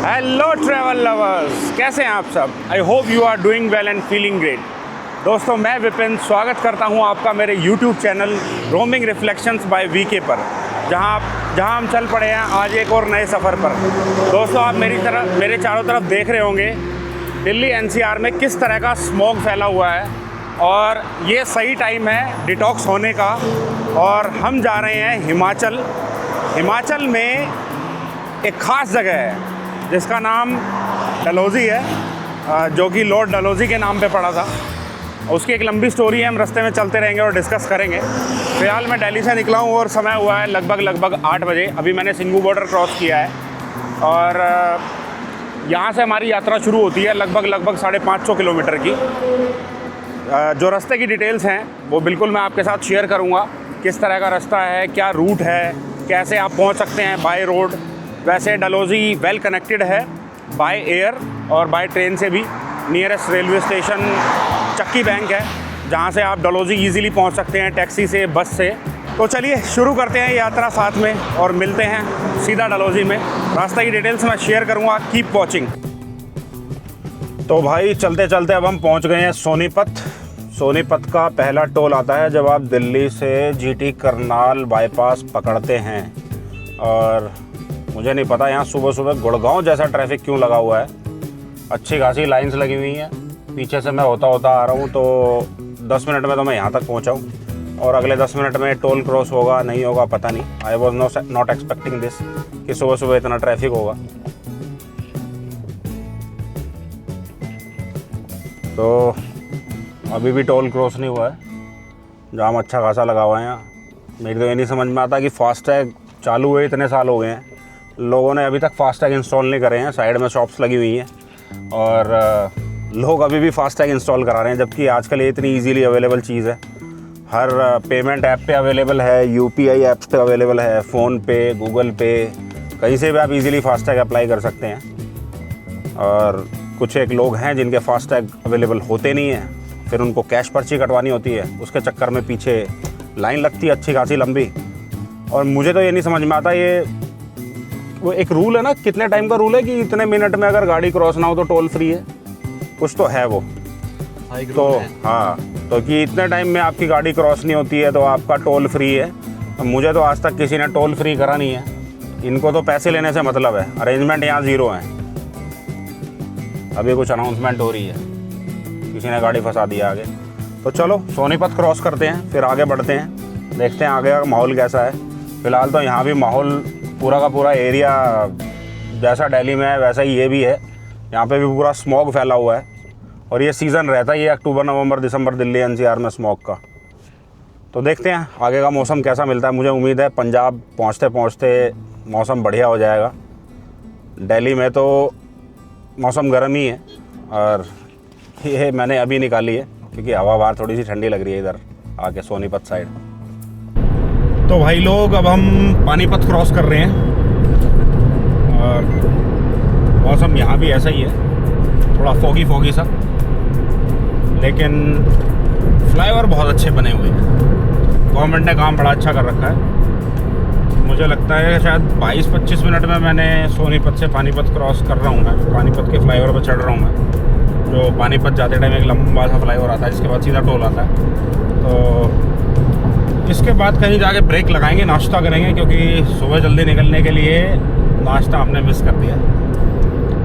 Hello travel lovers, कैसे हैं आप सब। I hope you are doing well and feeling great. दोस्तों, मैं विपिन स्वागत करता हूं आपका मेरे YouTube channel Roaming Reflections by VK पर, जहां हम चल पड़े हैं आज एक और नए सफ़र पर। दोस्तों, आप मेरे चारों तरफ देख रहे होंगे दिल्ली एनसीआर में किस तरह का स्मॉग फैला हुआ है, और ये सही टाइम है डिटॉक्स होने का। और हम जा रहे हैं हिमाचल में एक ख़ास जगह है जिसका नाम डलहौज़ी है, जो कि लॉर्ड डलहौज़ी के नाम पे पड़ा था। उसकी एक लंबी स्टोरी है, हम रास्ते में चलते रहेंगे और डिस्कस करेंगे। फ़िलहाल मैं दिल्ली से निकला हूँ और समय हुआ है लगभग 8 बजे। अभी मैंने सिंघू बॉर्डर क्रॉस किया है और यहाँ से हमारी यात्रा शुरू होती है लगभग 550 किलोमीटर की। जो रास्ते की डिटेल्स हैं वो बिल्कुल मैं आपके साथ शेयर करूँगा। किस तरह का रास्ता है, क्या रूट है, कैसे आप पहुँच सकते हैं बाय रोड। वैसे डलहौज़ी वेल कनेक्टेड है बाय एयर और बाय ट्रेन से भी। नियरेस्ट रेलवे स्टेशन चक्की बैंक है, जहाँ से आप डलहौज़ी इजीली पहुँच सकते हैं टैक्सी से, बस से। तो चलिए शुरू करते हैं यात्रा साथ में और मिलते हैं सीधा डलहौज़ी में। रास्ते की डिटेल्स मैं शेयर करूँगा, कीप वॉचिंग। तो भाई चलते चलते अब हम पहुँच गए हैं सोनीपत का पहला टोल आता है जब आप दिल्ली से जीटी करनाल बाईपास पकड़ते हैं। और मुझे नहीं पता यहाँ सुबह सुबह गुड़गांव जैसा ट्रैफिक क्यों लगा हुआ है। अच्छी खासी लाइंस लगी हुई हैं। पीछे से मैं होता आ रहा हूँ तो 10 मिनट में तो मैं यहाँ तक पहुँचा हूँ, और अगले 10 मिनट में टोल क्रॉस होगा नहीं होगा पता नहीं। I was not expecting this कि सुबह सुबह इतना ट्रैफिक होगा। तो अभी भी टोल क्रॉस नहीं हुआ है, जाम अच्छा खासा लगा हुआ है यहाँ। मेरी तो ये नहीं समझ में आता कि फास्टैग चालू हुए इतने साल हो गए हैं, लोगों ने अभी तक फास्टैग इंस्टॉल नहीं करे हैं। साइड में शॉप्स लगी हुई हैं और लोग अभी भी फास्टैग इंस्टॉल करा रहे हैं, जबकि आजकल ये इतनी इजीली अवेलेबल चीज़ है। हर पेमेंट ऐप पे अवेलेबल है, यूपीआई ऐप्स पे अवेलेबल है, फ़ोन पे, गूगल पे, कहीं से भी आप इजीली फास्टैग अप्लाई कर सकते हैं। और कुछ एक लोग हैं जिनके फास्टैग अवेलेबल होते नहीं हैं, फिर उनको कैश पर्ची कटवानी होती है, उसके चक्कर में पीछे लाइन लगती है अच्छी खासी लंबी। और मुझे तो ये नहीं समझ में आता, ये वो एक रूल है ना, कितने टाइम का रूल है कि इतने मिनट में अगर गाड़ी क्रॉस ना हो तो टोल फ्री है, कुछ तो है वो। तो हाँ, तो कि इतने टाइम में आपकी गाड़ी क्रॉस नहीं होती है तो आपका टोल फ्री है। तो मुझे तो आज तक किसी ने टोल फ्री करा नहीं है। इनको तो पैसे लेने से मतलब है, अरेंजमेंट यहाँ ज़ीरो है। अभी कुछ अनाउंसमेंट हो रही है, किसी ने गाड़ी फंसा दिया आगे। तो चलो सोनीपत क्रॉस करते हैं, फिर आगे बढ़ते हैं, देखते हैं आगे का माहौल कैसा है। फ़िलहाल तो यहाँ भी माहौल पूरा का पूरा एरिया जैसा दिल्ली में है वैसा ही ये भी है। यहाँ पे भी पूरा स्मॉग फैला हुआ है और ये सीज़न रहता है, ये अक्टूबर नवंबर दिसंबर दिल्ली एनसीआर में स्मॉग का। तो देखते हैं आगे का मौसम कैसा मिलता है। मुझे उम्मीद है पंजाब पहुँचते पहुँचते मौसम बढ़िया हो जाएगा। दिल्ली में तो मौसम गर्म ही है और ये मैंने अभी निकाली है क्योंकि हवा बाहर थोड़ी सी ठंडी लग रही है इधर आके सोनीपत साइड। तो भाई लोग, अब हम पानीपत क्रॉस कर रहे हैं और मौसम यहाँ भी ऐसा ही है, थोड़ा फोगी सा, लेकिन फ्लाईओवर बहुत अच्छे बने हुए हैं। गवर्नमेंट ने काम बड़ा अच्छा कर रखा है। मुझे लगता है शायद 22-25 मिनट में मैंने सोनीपत से पानीपत क्रॉस कर रहा हूँ। मैं पानीपत के फ्लाईओवर पर चढ़ रहा हूँ मैं, जो पानीपत जाते टाइम एक लंबा सा फ्लाईओवर आता है जिसके बाद सीधा टोल आता है। तो इसके बाद कहीं जाके ब्रेक लगाएंगे, नाश्ता करेंगे, क्योंकि सुबह जल्दी निकलने के लिए नाश्ता हमने मिस कर दिया।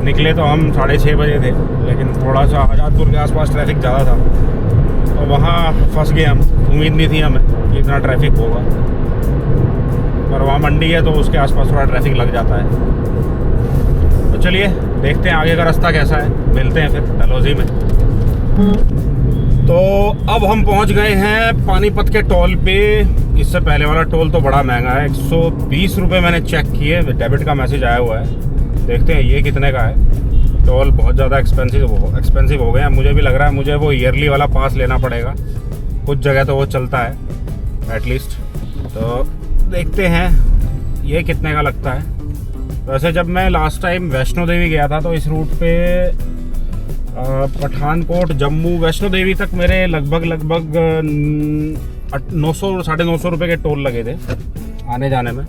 निकले तो हम 6:30 बजे थे, लेकिन थोड़ा सा आज़ादपुर के आसपास ट्रैफिक ज़्यादा था तो वहाँ फंस गए हम। उम्मीद नहीं थी हमें कि इतना ट्रैफिक होगा, और वहाँ मंडी है तो उसके आसपास थोड़ा ट्रैफिक लग जाता है। तो चलिए देखते हैं आगे का रास्ता कैसा है, मिलते हैं फिर डलहौज़ी में। तो अब हम पहुंच गए हैं पानीपत के टोल पे। इससे पहले वाला टोल तो बड़ा महंगा है, 120 रुपये मैंने चेक किए, डेबिट का मैसेज आया हुआ है। देखते हैं ये कितने का है। टोल बहुत ज़्यादा एक्सपेंसिव हो गए हैं। मुझे भी लग रहा है मुझे वो ईयरली वाला पास लेना पड़ेगा, कुछ जगह तो वो चलता है एटलीस्ट। तो देखते हैं ये कितने का लगता है। वैसे जब मैं लास्ट टाइम वैष्णो देवी गया था तो इस रूट पे पठानकोट जम्मू वैष्णो देवी तक मेरे लगभग 900-950 रुपये के टोल लगे थे आने जाने में।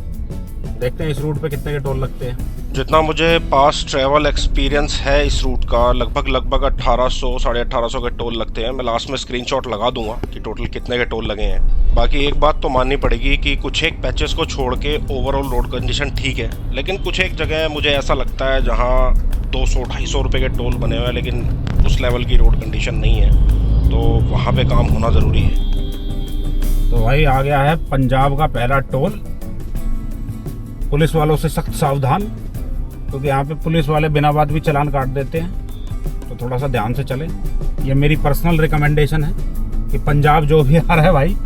देखते हैं इस रूट पे कितने के टोल लगते हैं। जितना मुझे पास ट्रैवल एक्सपीरियंस है इस रूट का, लगभग 1800 1850 के टोल लगते हैं। मैं लास्ट में स्क्रीनशॉट लगा दूंगा कि टोटल कितने के टोल लगे हैं। बाकी एक बात तो माननी पड़ेगी कि कुछ एक पैचेस को छोड़ के ओवरऑल रोड कंडीशन ठीक है, लेकिन कुछ एक जगह मुझे ऐसा लगता है जहाँ 200-250 रुपये के टोल बने हुए हैं लेकिन उस लेवल की रोड कंडीशन नहीं है, तो वहाँ पे काम होना ज़रूरी है। तो भाई आ गया है पंजाब का पहला टोल। पुलिस वालों से सख्त सावधान, क्योंकि यहाँ पे पुलिस वाले बिना बात भी चालान काट देते हैं, तो थोड़ा सा ध्यान से चलें। ये मेरी पर्सनल रिकमेंडेशन है कि पंजाब जो भी आ रहा है भाई,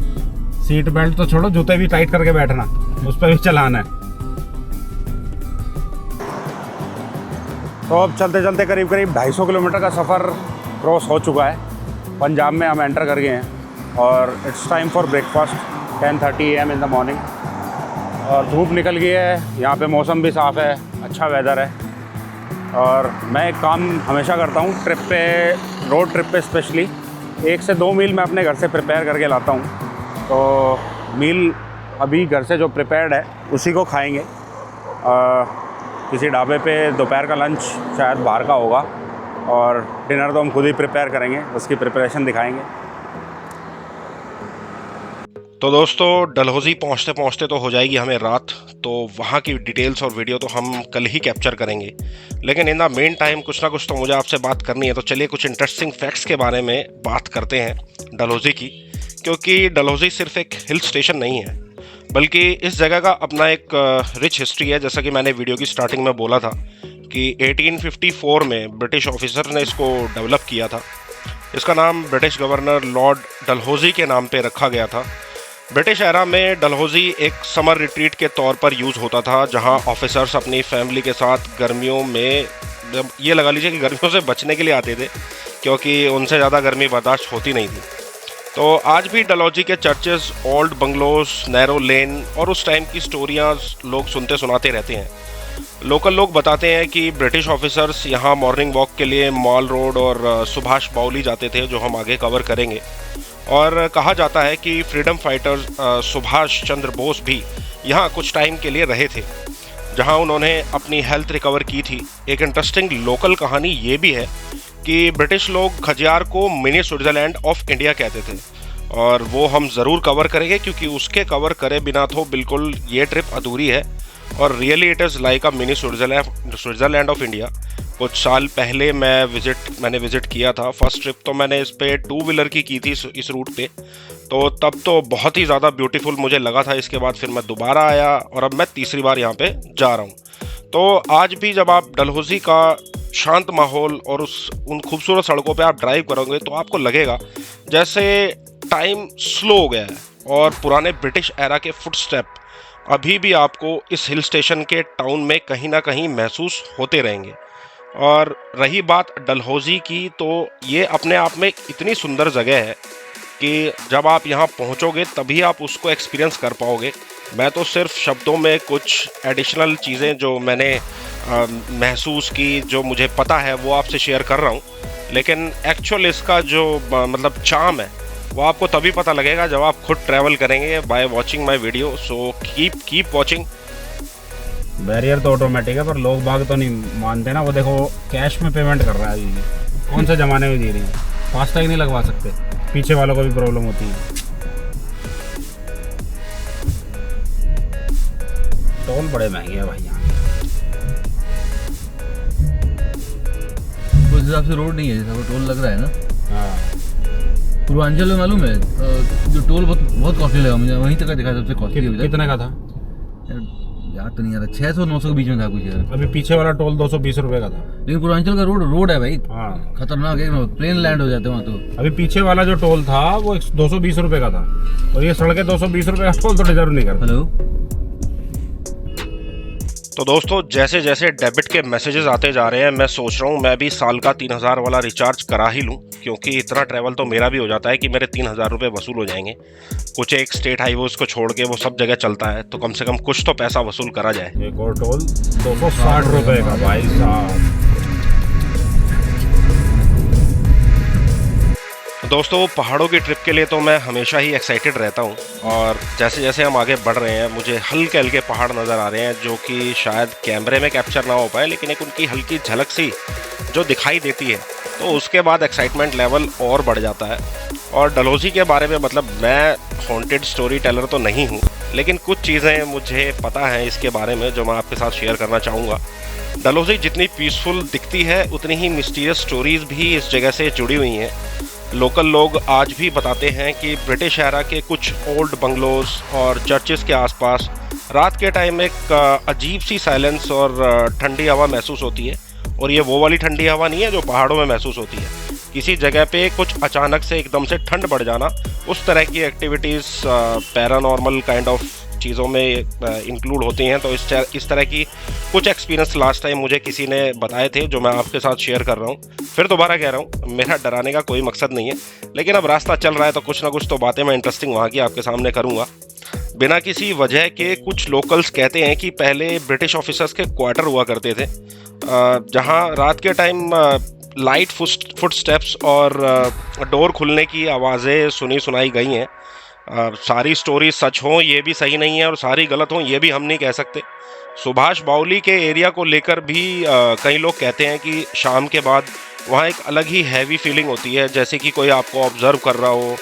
सीट बेल्ट तो छोड़ो, जूते भी टाइट करके बैठना, उस पर भी चालान है। तो अब चलते चलते करीब 250 किलोमीटर का सफ़र क्रॉस हो चुका है। पंजाब में हम एंटर कर गए हैं और it's time for breakfast 10:30 AM in the morning. और धूप निकल गई है, यहाँ पे मौसम भी साफ़ है, अच्छा वेदर है। और मैं एक काम हमेशा करता हूँ ट्रिप पे, रोड ट्रिप पे स्पेशली 1 से 2 मील मैं अपने घर से प्रिपेयर करके लाता हूँ। तो मील अभी घर से जो प्रिपेयर्ड है उसी को खाएंगे। किसी ढाबे पे दोपहर का लंच शायद बाहर का होगा, और डिनर तो हम खुद ही प्रिपेयर करेंगे, उसकी प्रिपरेशन दिखाएंगे। तो दोस्तों, डलहौजी पहुंचते पहुंचते तो हो जाएगी हमें रात, तो वहाँ की डिटेल्स और वीडियो तो हम कल ही कैप्चर करेंगे, लेकिन इन द मेन टाइम कुछ ना कुछ तो मुझे आपसे बात करनी है। तो चलिए कुछ इंटरेस्टिंग फैक्ट्स के बारे में बात करते हैं डलहौजी की, क्योंकि डलहौजी सिर्फ एक हिल स्टेशन नहीं है, बल्कि इस जगह का अपना एक रिच हिस्ट्री है। जैसा कि मैंने वीडियो की स्टार्टिंग में बोला था कि 1854 में ब्रिटिश ऑफिसर ने इसको डेवलप किया था। इसका नाम ब्रिटिश गवर्नर लॉर्ड डलहौजी के नाम पे रखा गया था। ब्रिटिश एरा में डलहौजी एक समर रिट्रीट के तौर पर यूज़ होता था, जहां ऑफिसर्स अपनी फैमिली के साथ गर्मियों में, ये लगा लीजिए कि गर्मियों से बचने के लिए आते थे, क्योंकि उनसे ज़्यादा गर्मी बर्दाश्त होती नहीं थी। तो आज भी डलहौजी के चर्चेस, ओल्ड बंगलोज, नैरो लेन और उस टाइम की स्टोरियाँ लोग सुनते सुनाते रहते हैं। लोकल लोग बताते हैं कि ब्रिटिश ऑफिसर्स यहाँ मॉर्निंग वॉक के लिए मॉल रोड और सुभाष बाउली जाते थे, जो हम आगे कवर करेंगे। और कहा जाता है कि फ्रीडम फाइटर सुभाष चंद्र बोस भी यहाँ कुछ टाइम के लिए रहे थे, जहाँ उन्होंने अपनी हेल्थ रिकवर की थी। एक इंटरेस्टिंग लोकल कहानी ये भी है कि ब्रिटिश लोग खजियार को मिनी स्विट्ज़रलैंड ऑफ इंडिया कहते थे, और वो हम ज़रूर कवर करेंगे, क्योंकि उसके कवर करे बिना तो बिल्कुल ये ट्रिप अधूरी है। और really it is like a mini Switzerland of India. कुछ साल पहले मैंने विज़िट किया था। फर्स्ट ट्रिप तो मैंने इस पे 2 व्हीलर की थी इस रूट पे, तो तब तो बहुत ही ज़्यादा ब्यूटीफुल मुझे लगा था। इसके बाद फिर मैं दोबारा आया और अब मैं तीसरी बार यहाँ पे जा रहा हूँ। तो आज भी जब आप डलहौजी का शांत माहौल और उन खूबसूरत सड़कों पे आप ड्राइव करोगे, तो आपको लगेगा जैसे टाइम स्लो हो गया है और पुराने ब्रिटिश एरा के फुटस्टेप अभी भी आपको इस हिल स्टेशन के टाउन में कहीं ना कहीं महसूस होते रहेंगे। और रही बात डलहौजी की, तो ये अपने आप में इतनी सुंदर जगह है कि जब आप यहाँ पहुँचोगे तभी आप उसको एक्सपीरियंस कर पाओगे। मैं तो सिर्फ शब्दों में कुछ एडिशनल चीज़ें जो मैंने महसूस की, जो मुझे पता है, वो आपसे शेयर कर रहा हूँ, लेकिन एक्चुअल इसका जो मतलब चार्म है वो आपको तभी पता लगेगा जब आप खुद ट्रैवल करेंगे by watching my video. So keep watching. Barrier तो ऑटोमेटिक है, पर लोग बाग तो नहीं मानते ना। वो देखो कैश में पेमेंट कर रहा है, ये कौन से ज़माने में दे रही है। फास्टैग नहीं लगवा सकते, पीछे वालों को भी प्रॉब्लम होती है। टोल बड़े महंगे हैं भाई यहाँ। उस हिसाब से रोड नहीं है जैसा वो टोल लग रहा है ना। हाँ, पूर्वांचल में मालूम है जो टोल बहुत कॉस्टली लगा मुझे, वहीं तक का देखा सबसे कॉस्टली। कितने का था याद तो नहीं आ रहा, 600-900 के बीच में था कुछ यार। अभी पीछे वाला टोल 220 रुपये का था। लेकिन पूर्वांचल का रोड है भाई, हाँ खतरनाक है, प्लेन लैंड हो जाते हैं वहाँ तो। अभी पीछे वाला जो टोल था वो 220 रुपये का था, और ये सड़कें 220 रुपये का टोल तो डिजर्व नहीं करता। हेलो। तो दोस्तों, जैसे जैसे डेबिट के मैसेजेस आते जा रहे हैं, मैं सोच रहा हूँ मैं भी साल का 3000 वाला रिचार्ज करा ही लूँ, क्योंकि इतना ट्रैवल तो मेरा भी हो जाता है कि मेरे 3000 रुपये वसूल हो जाएंगे। कुछ एक स्टेट हाईवेज को छोड़ के वो सब जगह चलता है, तो कम से कम कुछ तो पैसा वसूल करा जाए। एक और टोल 260 रुपये का भाई साहब। दोस्तों पहाड़ों की ट्रिप के लिए तो मैं हमेशा ही एक्साइटेड रहता हूँ, और जैसे जैसे हम आगे बढ़ रहे हैं मुझे हल्के हल्के पहाड़ नज़र आ रहे हैं जो कि शायद कैमरे में कैप्चर ना हो पाए, लेकिन एक उनकी हल्की झलक सी जो दिखाई देती है, तो उसके बाद एक्साइटमेंट लेवल और बढ़ जाता है। और डलहौजी के बारे में मतलब मैं हॉन्टेड स्टोरी टेलर तो नहीं हूँ, लेकिन कुछ चीज़ें मुझे पता है इसके बारे में जो मैं आपके साथ शेयर करना चाहूँगा। डलहौजी जितनी पीसफुल दिखती है उतनी ही मिस्टीरियस स्टोरीज़ भी इस जगह से जुड़ी हुई हैं। लोकल लोग आज भी बताते हैं कि ब्रिटिश एरा के कुछ ओल्ड बंगलोज और चर्चेस के आसपास रात के टाइम एक अजीब सी साइलेंस और ठंडी हवा महसूस होती है। और ये वो वाली ठंडी हवा नहीं है जो पहाड़ों में महसूस होती है, किसी जगह पे कुछ अचानक से एकदम से ठंड बढ़ जाना, उस तरह की एक्टिविटीज़ पैरानॉर्मल काइंड ऑफ चीज़ों में इंक्लूड होती हैं। तो इस तरह की कुछ एक्सपीरियंस लास्ट टाइम मुझे किसी ने बताए थे जो मैं आपके साथ शेयर कर रहा हूँ। फिर दोबारा कह रहा हूँ, मेरा डराने का कोई मकसद नहीं है, लेकिन अब रास्ता चल रहा है तो कुछ ना कुछ तो बातें मैं इंटरेस्टिंग वहाँ की आपके सामने करूँगा। बिना किसी वजह के कुछ लोकल्स कहते हैं कि पहले ब्रिटिश ऑफिसर्स के क्वार्टर हुआ करते थे, जहाँ रात के टाइम लाइट फुटस्टेप्स और डोर खुलने की आवाज़ें सुनाई गई हैं। सारी स्टोरी सच हों ये भी सही नहीं है और सारी गलत हों ये भी हम नहीं कह सकते। सुभाष बावली के एरिया को लेकर भी कई लोग कहते हैं कि शाम के बाद वहाँ एक अलग ही हैवी फीलिंग होती है, जैसे कि कोई आपको ऑब्जर्व कर रहा हो,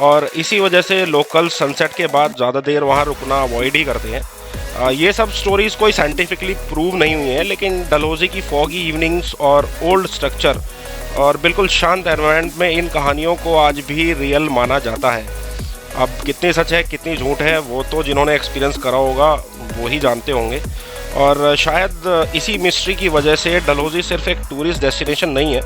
और इसी वजह से लोकल सनसेट के बाद ज़्यादा देर वहाँ रुकना अवॉइड ही करते हैं। ये सब स्टोरीज़ कोई साइंटिफिकली प्रूव नहीं हुई हैं, लेकिन डलहौजी की फॉगी इवनिंग्स और ओल्ड स्ट्रक्चर और बिल्कुल शांत एनवायरनमेंट में इन कहानियों को आज भी रियल माना जाता है। अब कितनी सच है कितनी झूठ है वो तो जिन्होंने एक्सपीरियंस करा होगा वो ही जानते होंगे। और शायद इसी मिस्ट्री की वजह से डलहौजी सिर्फ एक टूरिस्ट डेस्टिनेशन नहीं है,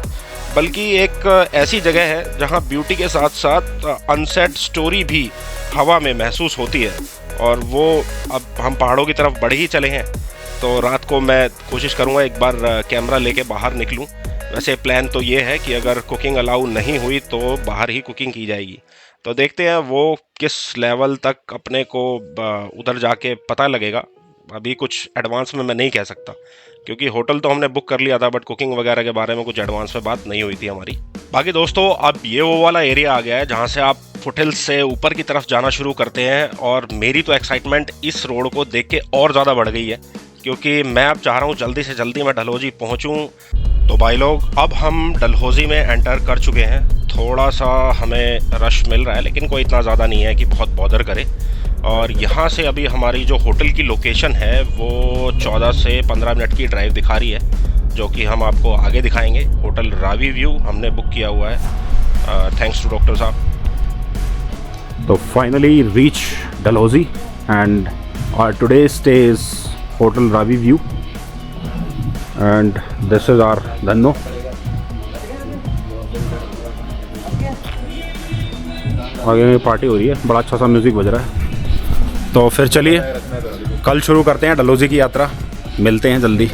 बल्कि एक ऐसी जगह है जहां ब्यूटी के साथ साथ अनसेड स्टोरी भी हवा में महसूस होती है। और वो अब हम पहाड़ों की तरफ बढ़ ही चले हैं, तो रात को मैं कोशिश करूँगा एक बार कैमरा लेके बाहर निकलूँ। वैसे प्लान तो ये है कि अगर कुकिंग अलाउ नहीं हुई तो बाहर ही कुकिंग की जाएगी, तो देखते हैं वो किस लेवल तक अपने को उधर जाके पता लगेगा। अभी कुछ एडवांस में मैं नहीं कह सकता, क्योंकि होटल तो हमने बुक कर लिया था, बट कुकिंग वगैरह के बारे में कुछ एडवांस में बात नहीं हुई थी हमारी। बाकी दोस्तों अब ये वो वाला एरिया आ गया है जहाँ से आप फुटहिल्स से ऊपर की तरफ जाना शुरू करते हैं, और मेरी तो एक्साइटमेंट इस रोड को देख के और ज़्यादा बढ़ गई है, क्योंकि मैं अब चाह रहा हूँ जल्दी से जल्दी मैं डलहौजी पहुँचूँ। तो भाई लोग अब हम डलहौजी में एंटर कर चुके हैं। थोड़ा सा हमें रश मिल रहा है, लेकिन कोई इतना ज़्यादा नहीं है कि बहुत बॉदर करे। और यहाँ से अभी हमारी जो होटल की लोकेशन है वो 14 से 15 मिनट की ड्राइव दिखा रही है, जो कि हम आपको आगे दिखाएंगे। होटल रावी व्यू हमने बुक किया हुआ है, थैंक्स टू डॉक्टर साहब। तो finally reach Dalhousie and our today stay is hotel Ravi view and this is our Dhanno. आगे में पार्टी हो रही है, बड़ा अच्छा सा म्यूज़िक बज रहा है। तो फिर चलिए कल शुरू करते हैं डलहौजी की यात्रा, मिलते हैं जल्दी।